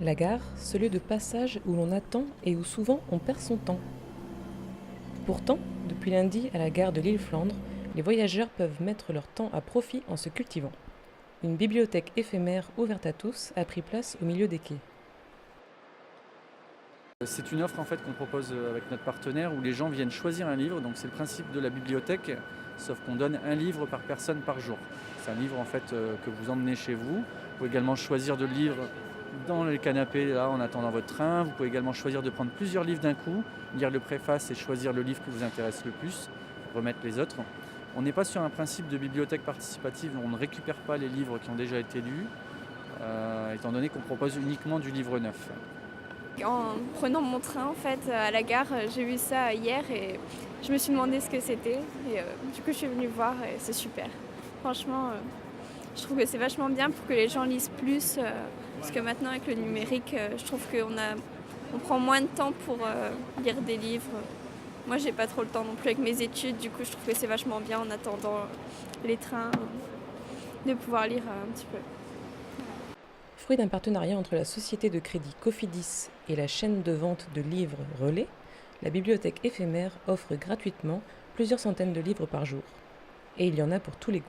La gare, ce lieu de passage où l'on attend et où souvent on perd son temps. Pourtant, depuis lundi à la gare de l'île Flandre, les voyageurs peuvent mettre leur temps à profit en se cultivant. Une bibliothèque éphémère ouverte à tous a pris place au milieu des quais. C'est une offre en fait qu'on propose avec notre partenaire où les gens viennent choisir un livre. Donc c'est le principe de la bibliothèque, sauf qu'on donne un livre par personne par jour. C'est un livre en fait que vous emmenez chez vous. Vous pouvez également choisir de lire dans les canapés là en attendant votre train. Vous pouvez également choisir de prendre plusieurs livres d'un coup, lire le préface et choisir le livre qui vous intéresse le plus, remettre les autres. On n'est pas sur un principe de bibliothèque participative, on ne récupère pas les livres qui ont déjà été lus, étant donné qu'on propose uniquement du livre neuf. En prenant mon train en fait à la gare, j'ai vu ça hier et je me suis demandé ce que c'était et du coup je suis venue voir et c'est super. Franchement, je trouve que c'est vachement bien pour que les gens lisent plus parce que maintenant avec le numérique, je trouve on prend moins de temps pour lire des livres. Moi, j'ai pas trop le temps non plus avec mes études, du coup je trouve que c'est vachement bien en attendant les trains de pouvoir lire un petit peu. Fruit d'un partenariat entre la société de crédit Cofidis et la chaîne de vente de livres Relais, la bibliothèque éphémère offre gratuitement plusieurs centaines de livres par jour. Et il y en a pour tous les goûts.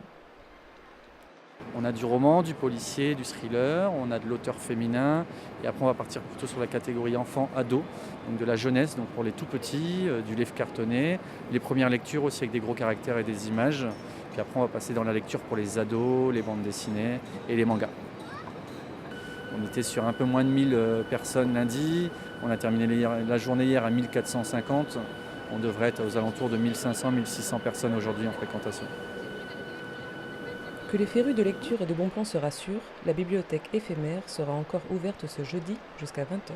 On a du roman, du policier, du thriller, on a de l'auteur féminin et après on va partir plutôt sur la catégorie enfant-ado, donc de la jeunesse, donc pour les tout petits, du livre cartonné, les premières lectures aussi avec des gros caractères et des images. Puis après on va passer dans la lecture pour les ados, les bandes dessinées et les mangas. On était sur un peu moins de 1000 personnes lundi, on a terminé la journée hier à 1450, on devrait être aux alentours de 1500-1600 personnes aujourd'hui en fréquentation. Que les férus de lecture et de bons plans se rassurent, la bibliothèque éphémère sera encore ouverte ce jeudi jusqu'à 20h.